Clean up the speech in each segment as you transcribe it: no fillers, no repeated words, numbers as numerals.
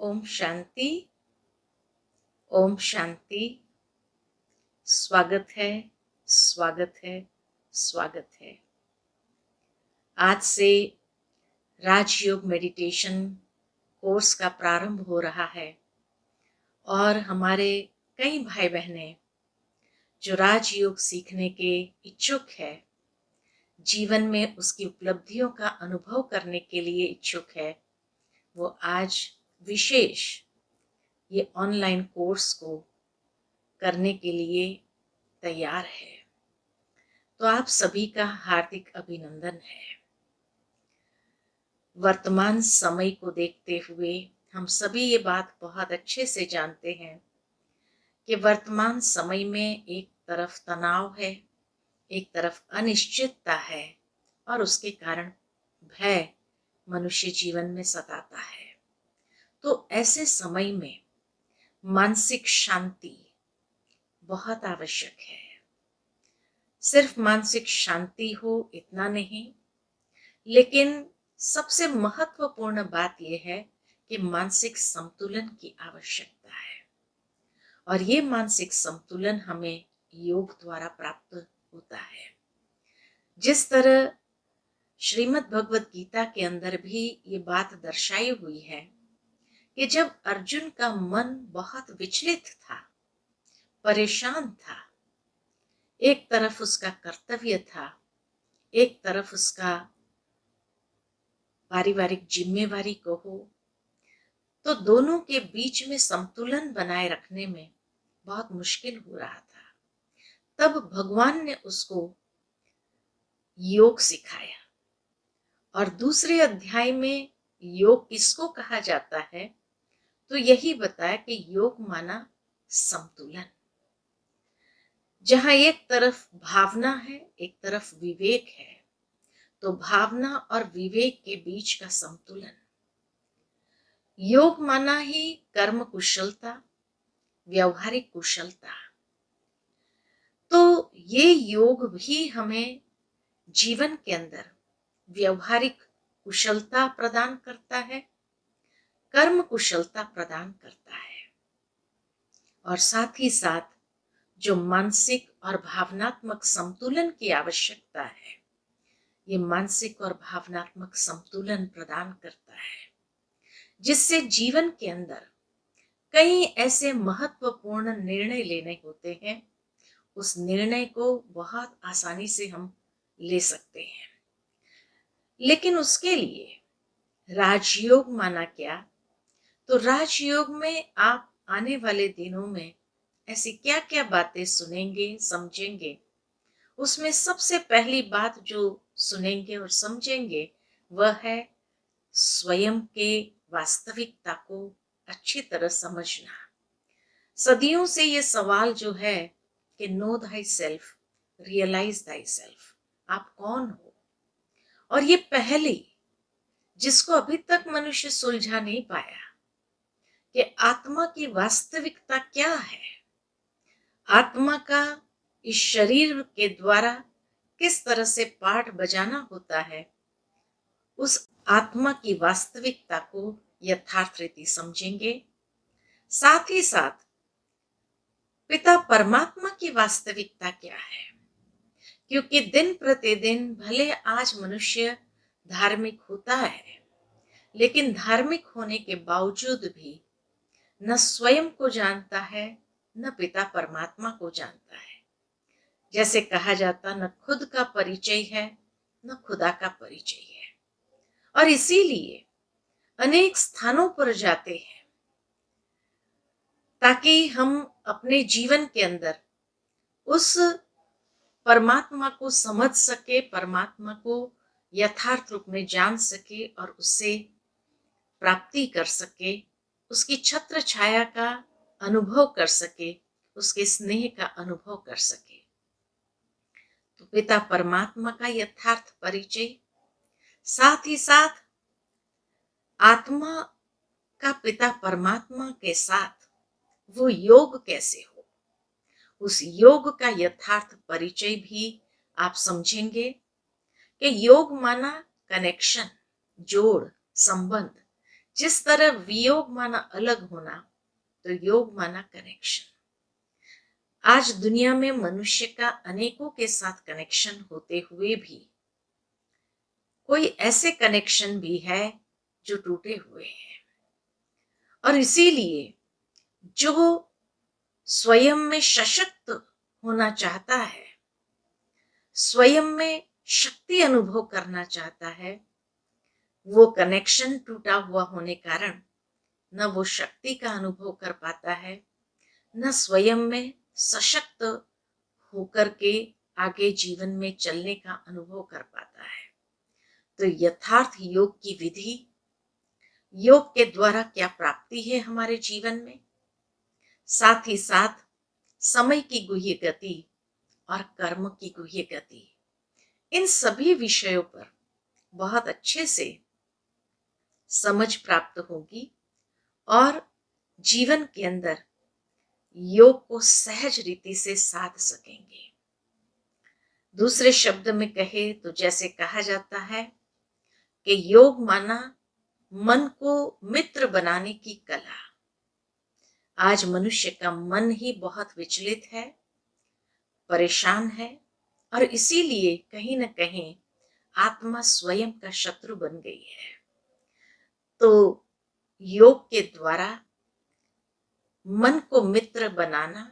ओम शांति। ओम शांति। स्वागत है, स्वागत है, स्वागत है। आज से राजयोग मेडिटेशन कोर्स का प्रारंभ हो रहा है और हमारे कई भाई बहनें जो राजयोग सीखने के इच्छुक है, जीवन में उसकी उपलब्धियों का अनुभव करने के लिए इच्छुक है, वो आज विशेष ये ऑनलाइन कोर्स को करने के लिए तैयार है। तो आप सभी का हार्दिक अभिनंदन है। वर्तमान समय को देखते हुए हम सभी ये बात बहुत अच्छे से जानते हैं कि वर्तमान समय में एक तरफ तनाव है, एक तरफ अनिश्चितता है और उसके कारण भय मनुष्य जीवन में सताता है। तो ऐसे समय में मानसिक शांति बहुत आवश्यक है। सिर्फ मानसिक शांति हो इतना नहीं, लेकिन सबसे महत्वपूर्ण बात यह है कि मानसिक संतुलन की आवश्यकता है और ये मानसिक संतुलन हमें योग द्वारा प्राप्त होता है। जिस तरह श्रीमद् भगवत गीता के अंदर भी ये बात दर्शाई हुई है कि जब अर्जुन का मन बहुत विचलित था, परेशान था, एक तरफ उसका कर्तव्य था, एक तरफ उसका पारिवारिक जिम्मेवारी को हो, तो दोनों के बीच में संतुलन बनाए रखने में बहुत मुश्किल हो रहा था। तब भगवान ने उसको योग सिखाया और दूसरे अध्याय में योग किसको कहा जाता है तो यही बताया कि योग माना संतुलन। जहां एक तरफ भावना है, एक तरफ विवेक है, तो भावना और विवेक के बीच का संतुलन। योग माना ही कर्म कुशलता, व्यवहारिक कुशलता। तो ये योग भी हमें जीवन के अंदर व्यवहारिक कुशलता प्रदान करता है, कर्म कुशलता प्रदान करता है और साथ ही साथ जो मानसिक और भावनात्मक संतुलन की आवश्यकता है, ये मानसिक और भावनात्मक संतुलन प्रदान करता है, जिससे जीवन के अंदर कई ऐसे महत्वपूर्ण निर्णय लेने होते हैं, उस निर्णय को बहुत आसानी से हम ले सकते हैं। लेकिन उसके लिए राजयोग माना क्या? तो राजयोग में आप आने वाले दिनों में ऐसी क्या क्या बातें सुनेंगे, समझेंगे। उसमें सबसे पहली बात जो सुनेंगे और समझेंगे वह है स्वयं के वास्तविकता को अच्छी तरह समझना। सदियों से ये सवाल जो है कि know thy self, realize thy self, आप कौन हो? और ये पहली जिसको अभी तक मनुष्य सुलझा नहीं पाया कि आत्मा की वास्तविकता क्या है, आत्मा का इस शरीर के द्वारा किस तरह से पाठ बजाना होता है, उस आत्मा की वास्तविकता को यथार्थ रीति समझेंगे। साथ ही साथ पिता परमात्मा की वास्तविकता क्या है, क्योंकि दिन प्रतिदिन भले आज मनुष्य धार्मिक होता है, लेकिन धार्मिक होने के बावजूद भी न स्वयं को जानता है, न पिता परमात्मा को जानता है। जैसे कहा जाता, न खुद का परिचय है, न खुदा का परिचय है। और इसीलिए अनेक स्थानों पर जाते हैं ताकि हम अपने जीवन के अंदर उस परमात्मा को समझ सके, परमात्मा को यथार्थ रूप में जान सके और उससे प्राप्ति कर सके, उसकी छत्र छाया का अनुभव कर सके, उसके स्नेह का अनुभव कर सके। तो पिता परमात्मा का यथार्थ परिचय, साथ ही साथ आत्मा का पिता परमात्मा के साथ वो योग कैसे हो, उस योग का यथार्थ परिचय भी आप समझेंगे कि योग माना कनेक्शन, जोड़, संबंध। जिस तरह वियोग माना अलग होना, तो योग माना कनेक्शन। आज दुनिया में मनुष्य का अनेकों के साथ कनेक्शन होते हुए भी कोई ऐसे कनेक्शन भी है जो टूटे हुए हैं। और इसीलिए जो स्वयं में सशक्त होना चाहता है, स्वयं में शक्ति अनुभव करना चाहता है, वो कनेक्शन टूटा हुआ होने कारण न वो शक्ति का अनुभव कर पाता है, न स्वयं में सशक्त होकर के आगे जीवन में चलने का अनुभव कर पाता है। तो यथार्थ योग की विधि, योग के द्वारा क्या प्राप्ति है हमारे जीवन में, साथ ही साथ समय की गुह्य गति और कर्म की गुह्य गति, इन सभी विषयों पर बहुत अच्छे से समझ प्राप्त होगी और जीवन के अंदर योग को सहज रीति से साध सकेंगे। दूसरे शब्द में कहे तो जैसे कहा जाता है कि योग माना मन को मित्र बनाने की कला। आज मनुष्य का मन ही बहुत विचलित है, परेशान है, और इसीलिए कहीं न कहीं आत्मा स्वयं का शत्रु बन गई है। तो योग के द्वारा मन को मित्र बनाना,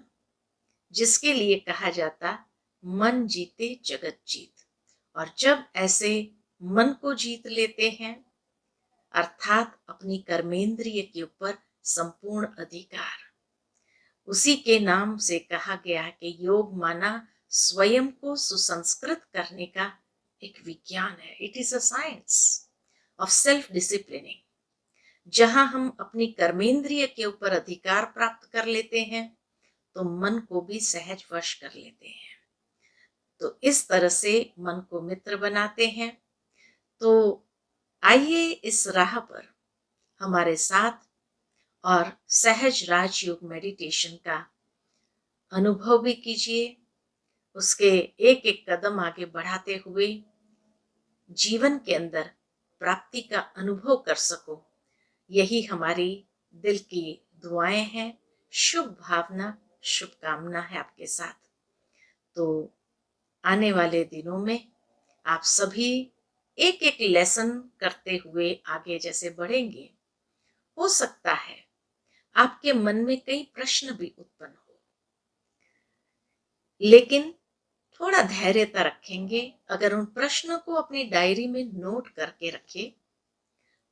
जिसके लिए कहा जाता मन जीते जगत जीत। और जब ऐसे मन को जीत लेते हैं, अर्थात अपनी कर्मेंद्रिय के ऊपर संपूर्ण अधिकार, उसी के नाम से कहा गया कि योग माना स्वयं को सुसंस्कृत करने का एक विज्ञान है। It is a science of self disciplining. जहां हम अपनी कर्मेंद्रिय के ऊपर अधिकार प्राप्त कर लेते हैं, तो मन को भी सहज वश कर लेते हैं। तो इस तरह से मन को मित्र बनाते हैं। तो आइए इस राह पर हमारे साथ और सहज राजयोग मेडिटेशन का अनुभव भी कीजिए। उसके एक एक कदम आगे बढ़ाते हुए जीवन के अंदर प्राप्ति का अनुभव कर सको, यही हमारी दिल की दुआएं हैं। शुभ भावना, शुभकामना है आपके साथ। तो आने वाले दिनों में आप सभी एक एक लेसन करते हुए आगे जैसे बढ़ेंगे, हो सकता है आपके मन में कई प्रश्न भी उत्पन्न हो, लेकिन थोड़ा धैर्यता रखेंगे। अगर उन प्रश्नों को अपनी डायरी में नोट करके रखें,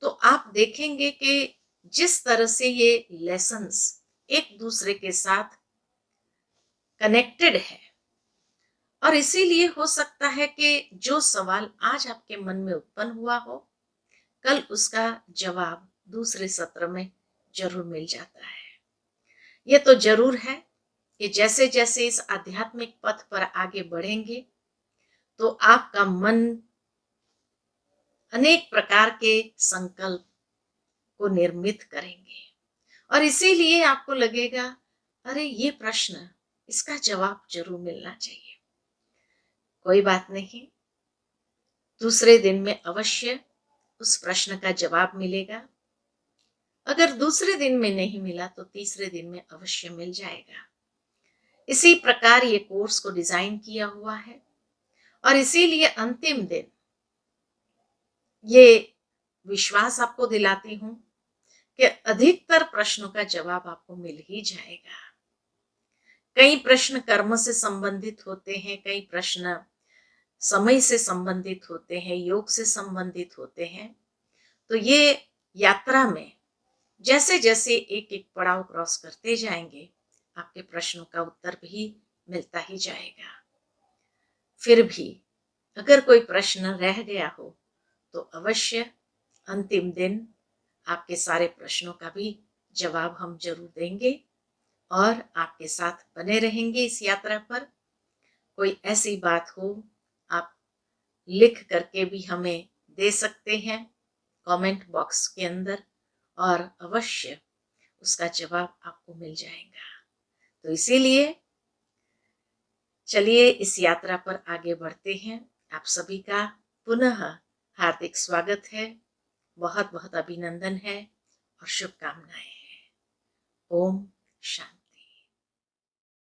तो आप देखेंगे कि जिस तरह से ये लेसन्स एक दूसरे के साथ कनेक्टेड है, और इसीलिए हो सकता है कि जो सवाल आज आपके मन में उत्पन्न हुआ हो, कल उसका जवाब दूसरे सत्र में जरूर मिल जाता है। ये तो जरूर है कि जैसे जैसे इस आध्यात्मिक पथ पर आगे बढ़ेंगे, तो आपका मन अनेक प्रकार के संकल्प को निर्मित करेंगे, और इसीलिए आपको लगेगा, अरे ये प्रश्न, इसका जवाब जरूर मिलना चाहिए। कोई बात नहीं, दूसरे दिन में अवश्य उस प्रश्न का जवाब मिलेगा। अगर दूसरे दिन में नहीं मिला तो तीसरे दिन में अवश्य मिल जाएगा। इसी प्रकार ये कोर्स को डिजाइन किया हुआ है, और इसीलिए अंतिम दिन ये विश्वास आपको दिलाती हूं कि अधिकतर प्रश्नों का जवाब आपको मिल ही जाएगा। कई प्रश्न कर्म से संबंधित होते हैं, कई प्रश्न समय से संबंधित होते हैं, योग से संबंधित होते हैं। तो ये यात्रा में जैसे जैसे एक एक पड़ाव क्रॉस करते जाएंगे, आपके प्रश्नों का उत्तर भी मिलता ही जाएगा। फिर भी अगर कोई प्रश्न रह गया हो, तो अवश्य अंतिम दिन आपके सारे प्रश्नों का भी जवाब हम जरूर देंगे, और आपके साथ बने रहेंगे इस यात्रा पर। कोई ऐसी बात हो, आप लिख करके भी हमें दे सकते हैं कमेंट बॉक्स के अंदर, और अवश्य उसका जवाब आपको मिल जाएगा। तो इसीलिए चलिए इस यात्रा पर आगे बढ़ते हैं। आप सभी का पुनः हार्दिक स्वागत है, बहुत बहुत अभिनंदन है। और शुभकामनाएं हैं। ओम